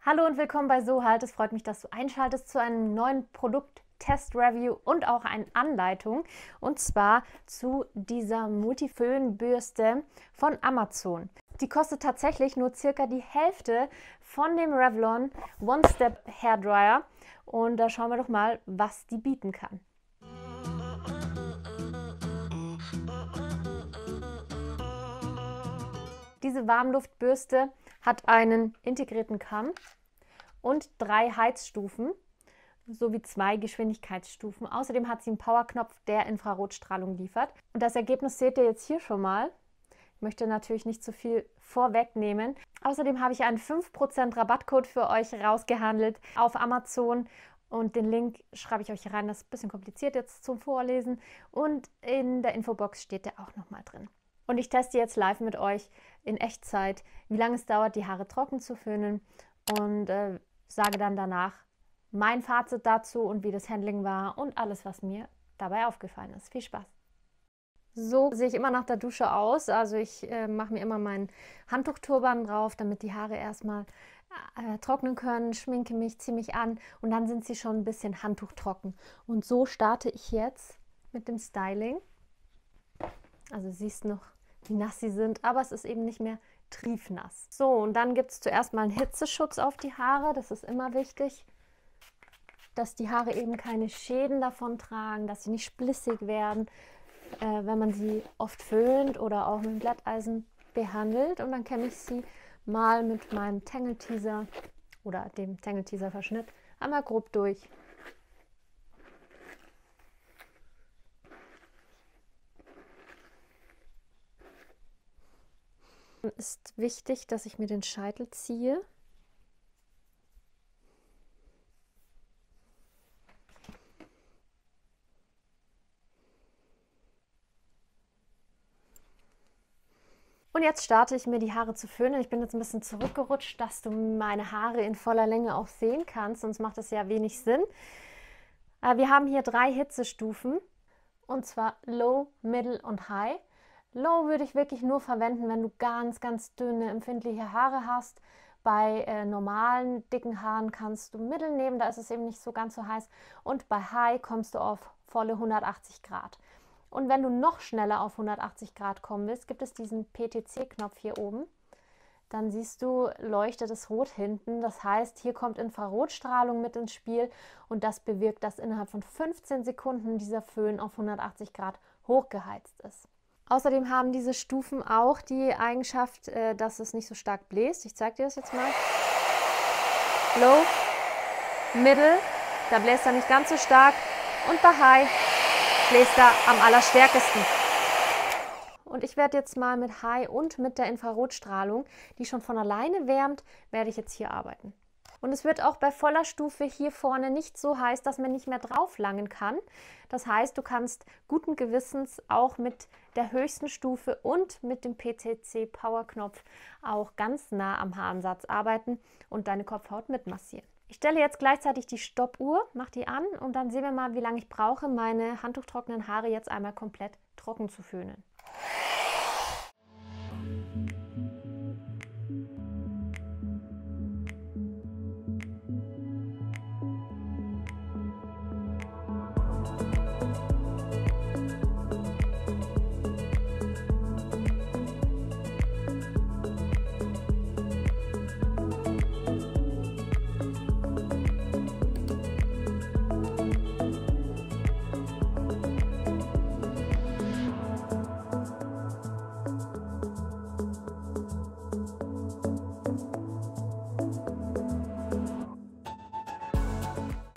Hallo und willkommen bei So Halt. Es freut mich, dass du einschaltest zu einem neuen Produkt-Test-Review und auch eine Anleitung. Und zwar zu dieser Multiföhnbürste von Amazon. Die kostet tatsächlich nur circa die Hälfte von dem Revlon One-Step Hairdryer. Und da schauen wir doch mal, was die bieten kann. Diese Warmluftbürste hat einen integrierten Kamm und 3 Heizstufen sowie 2 Geschwindigkeitsstufen. Außerdem hat sie einen Powerknopf, der Infrarotstrahlung liefert. Und das Ergebnis seht ihr jetzt hier schon mal. Ich möchte natürlich nicht zu viel vorwegnehmen. Außerdem habe ich einen 5% Rabattcode für euch rausgehandelt auf Amazon. Und den Link schreibe ich euch hier rein. Das ist ein bisschen kompliziert jetzt zum Vorlesen. Und in der Infobox steht der auch nochmal drin. Und ich teste jetzt live mit euch in Echtzeit, wie lange es dauert, die Haare trocken zu föhnen und sage dann danach mein Fazit dazu und wie das Handling war und alles, was mir dabei aufgefallen ist. Viel Spaß! So sehe ich immer nach der Dusche aus. Also ich mache mir immer meinen Handtuchturban drauf, damit die Haare erstmal trocknen können, schminke mich, ziehe mich an und dann sind sie schon ein bisschen handtuchtrocken. Und so starte ich jetzt mit dem Styling. Also siehst noch, wie nass sie sind, aber es ist eben nicht mehr triefnass. So, und dann gibt es zuerst mal einen Hitzeschutz auf die Haare. Das ist immer wichtig, dass die Haare eben keine Schäden davon tragen, dass sie nicht splissig werden, wenn man sie oft föhnt oder auch mit dem Glätteisen behandelt. Und dann kämme ich sie mal mit meinem Tangle Teezer oder dem Tangle Teezer Verschnitt einmal grob durch. Ist wichtig, dass ich mir den Scheitel ziehe. Und jetzt starte ich mir die Haare zu föhnen. Ich bin jetzt ein bisschen zurückgerutscht, dass du meine Haare in voller Länge auch sehen kannst, sonst macht das ja wenig Sinn. Wir haben hier 3 Hitzestufen, und zwar Low, Middle und High. Low würde ich wirklich nur verwenden, wenn du ganz, ganz dünne, empfindliche Haare hast. Bei normalen, dicken Haaren kannst du Middle nehmen, da ist es eben nicht so ganz so heiß. Und bei High kommst du auf volle 180 Grad. Und wenn du noch schneller auf 180 Grad kommen willst, gibt es diesen PTC-Knopf hier oben. Dann siehst du, leuchtet es rot hinten. Das heißt, hier kommt Infrarotstrahlung mit ins Spiel und das bewirkt, dass innerhalb von 15 Sekunden dieser Föhn auf 180 Grad hochgeheizt ist. Außerdem haben diese Stufen auch die Eigenschaft, dass es nicht so stark bläst. Ich zeige dir das jetzt mal. Low, Middle, da bläst er nicht ganz so stark. Und bei High bläst er am allerstärksten. Und ich werde jetzt mal mit High und mit der Infrarotstrahlung, die schon von alleine wärmt, werde ich jetzt hier arbeiten. Und es wird auch bei voller Stufe hier vorne nicht so heiß, dass man nicht mehr drauf langen kann. Das heißt, du kannst guten Gewissens auch mit der höchsten Stufe und mit dem PTC Power-Knopf auch ganz nah am Haaransatz arbeiten und deine Kopfhaut mitmassieren. Ich stelle jetzt gleichzeitig die Stoppuhr, mache die an und dann sehen wir mal, wie lange ich brauche, meine handtuchtrockenen Haare jetzt einmal komplett trocken zu föhnen.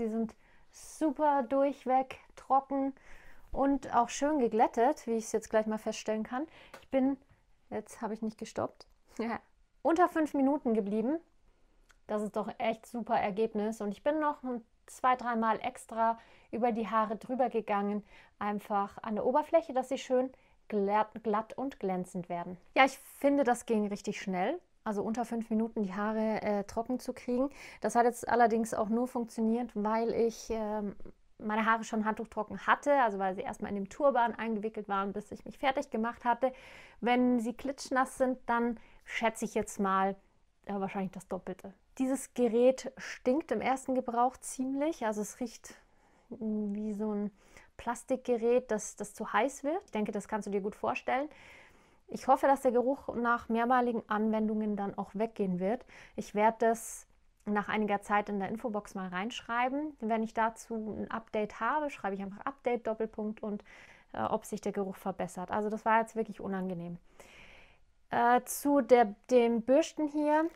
Sie sind super durchweg trocken und auch schön geglättet, wie ich es jetzt gleich mal feststellen kann. Ich bin, jetzt habe ich nicht gestoppt, unter 5 Minuten geblieben. Das ist doch echt super Ergebnis. Und ich bin noch 2-3 Mal extra über die Haare drüber gegangen, einfach an der Oberfläche, dass sie schön glatt und glänzend werden. Ja, ich finde, das ging richtig schnell. Also unter 5 Minuten die Haare trocken zu kriegen. Das hat jetzt allerdings auch nur funktioniert, weil ich meine Haare schon handtuchtrocken hatte, also weil sie erstmal in dem Turban eingewickelt waren, bis ich mich fertig gemacht hatte. Wenn sie klitschnass sind, dann schätze ich jetzt mal ja, wahrscheinlich das Doppelte. Dieses Gerät stinkt im ersten Gebrauch ziemlich, also es riecht wie so ein Plastikgerät, das zu heiß wird. Ich denke, das kannst du dir gut vorstellen. Ich hoffe, dass der Geruch nach mehrmaligen Anwendungen dann auch weggehen wird. Ich werde das nach einiger Zeit in der Infobox mal reinschreiben. Wenn ich dazu ein Update habe, schreibe ich einfach Update, Doppelpunkt und ob sich der Geruch verbessert. Also das war jetzt wirklich unangenehm. Zu dem Bürsten hier.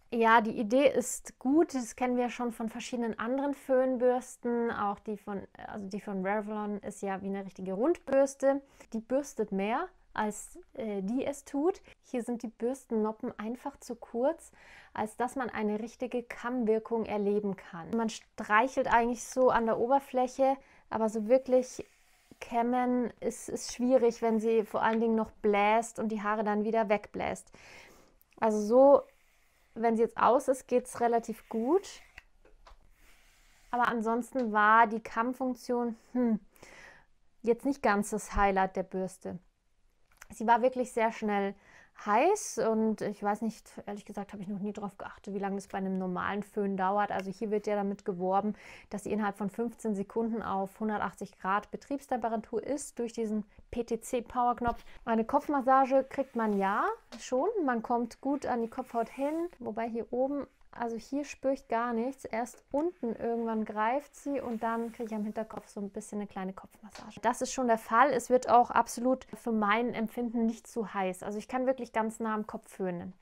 Ja, die Idee ist gut. Das kennen wir schon von verschiedenen anderen Föhnbürsten. Auch die von Revlon ist ja wie eine richtige Rundbürste. Die bürstet mehr, als die es tut. Hier sind die Bürstennoppen einfach zu kurz, als dass man eine richtige Kammwirkung erleben kann. Man streichelt eigentlich so an der Oberfläche, aber so wirklich kämmen ist schwierig, wenn sie vor allen Dingen noch bläst und die Haare dann wieder wegbläst. Also so, wenn sie jetzt aus ist, geht es relativ gut. Aber ansonsten war die Kammfunktion jetzt nicht ganz das Highlight der Bürste. Sie war wirklich sehr schnell heiß und ich weiß nicht, ehrlich gesagt habe ich noch nie darauf geachtet, wie lange das bei einem normalen Föhn dauert. Also hier wird ja damit geworben, dass sie innerhalb von 15 Sekunden auf 180 Grad Betriebstemperatur ist durch diesen PTC-Powerknopf. Eine Kopfmassage kriegt man ja schon, man kommt gut an die Kopfhaut hin, wobei hier oben, also hier spüre ich gar nichts. Erst unten irgendwann greift sie und dann kriege ich am Hinterkopf so ein bisschen eine kleine Kopfmassage. Das ist schon der Fall. Es wird auch absolut für mein Empfinden nicht zu heiß. Also ich kann wirklich ganz nah am Kopf föhnen.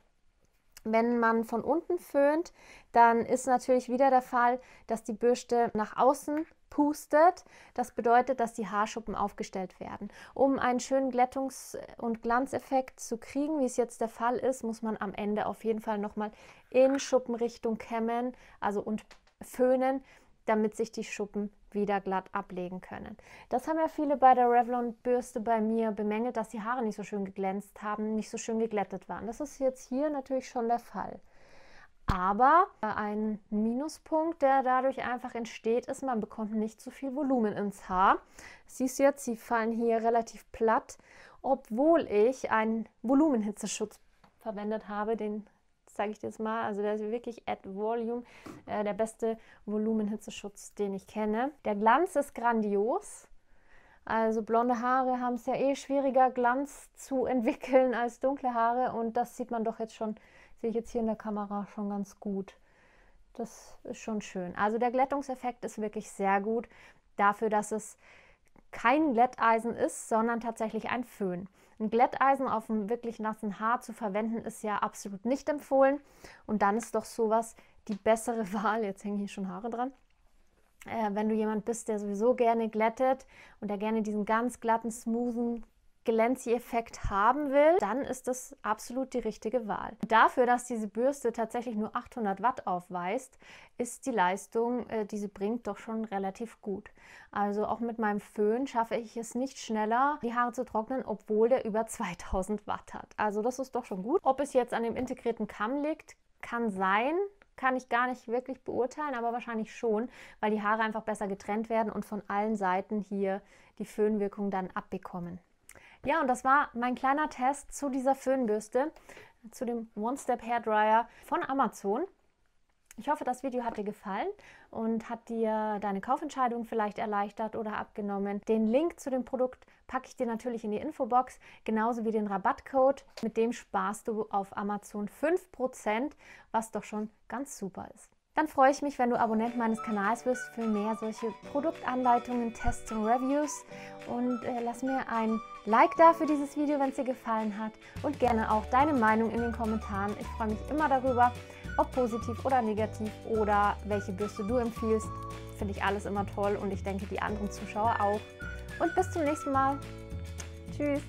Wenn man von unten föhnt, dann ist natürlich wieder der Fall, dass die Bürste nach außen pustet. Das bedeutet, dass die Haarschuppen aufgestellt werden. Um einen schönen Glättungs- und Glanzeffekt zu kriegen, wie es jetzt der Fall ist, muss man am Ende auf jeden Fall nochmal in Schuppenrichtung kämmen, also und föhnen, damit sich die Schuppen wieder glatt ablegen können. Das haben ja viele bei der Revlon-Bürste bei mir bemängelt, dass die Haare nicht so schön geglänzt haben, nicht so schön geglättet waren. Das ist jetzt hier natürlich schon der Fall. Aber ein Minuspunkt, der dadurch einfach entsteht, ist, man bekommt nicht so viel Volumen ins Haar. Siehst du jetzt, sie fallen hier relativ platt, obwohl ich einen Volumenhitzeschutz verwendet habe, den zeige ich dir jetzt mal. Also der ist wirklich Add Volume, der beste Volumenhitzeschutz, den ich kenne. Der Glanz ist grandios. Also blonde Haare haben es ja eh schwieriger, Glanz zu entwickeln als dunkle Haare. Und das sieht man doch jetzt schon, sehe ich jetzt hier in der Kamera schon ganz gut. Das ist schon schön. Also der Glättungseffekt ist wirklich sehr gut dafür, dass es kein Glätteisen ist, sondern tatsächlich ein Föhn. Ein Glätteisen auf einem wirklich nassen Haar zu verwenden, ist ja absolut nicht empfohlen. Und dann ist doch sowas die bessere Wahl. Jetzt hängen hier schon Haare dran. Wenn du jemand bist, der sowieso gerne glättet und der gerne diesen ganz glatten, smoothen Glänzi-Effekt haben will, dann ist das absolut die richtige Wahl. Dafür, dass diese Bürste tatsächlich nur 800 Watt aufweist, ist die Leistung, die sie bringt, doch schon relativ gut. Also auch mit meinem Föhn schaffe ich es nicht schneller, die Haare zu trocknen, obwohl der über 2000 Watt hat. Also das ist doch schon gut. Ob es jetzt an dem integrierten Kamm liegt, kann sein. Kann ich gar nicht wirklich beurteilen, aber wahrscheinlich schon, weil die Haare einfach besser getrennt werden und von allen Seiten hier die Föhnwirkung dann abbekommen. Ja, und das war mein kleiner Test zu dieser Föhnbürste, zu dem One-Step Hairdryer von Amazon. Ich hoffe, das Video hat dir gefallen und hat dir deine Kaufentscheidung vielleicht erleichtert oder abgenommen. Den Link zu dem Produkt packe ich dir natürlich in die Infobox, genauso wie den Rabattcode. Mit dem sparst du auf Amazon 5%, was doch schon ganz super ist. Dann freue ich mich, wenn du Abonnent meines Kanals wirst für mehr solche Produktanleitungen, Tests und Reviews. Und lass mir ein Like da für dieses Video, wenn es dir gefallen hat. Und gerne auch deine Meinung in den Kommentaren. Ich freue mich immer darüber, ob positiv oder negativ oder welche Bürste du empfiehlst. Finde ich alles immer toll und ich denke die anderen Zuschauer auch. Und bis zum nächsten Mal. Tschüss.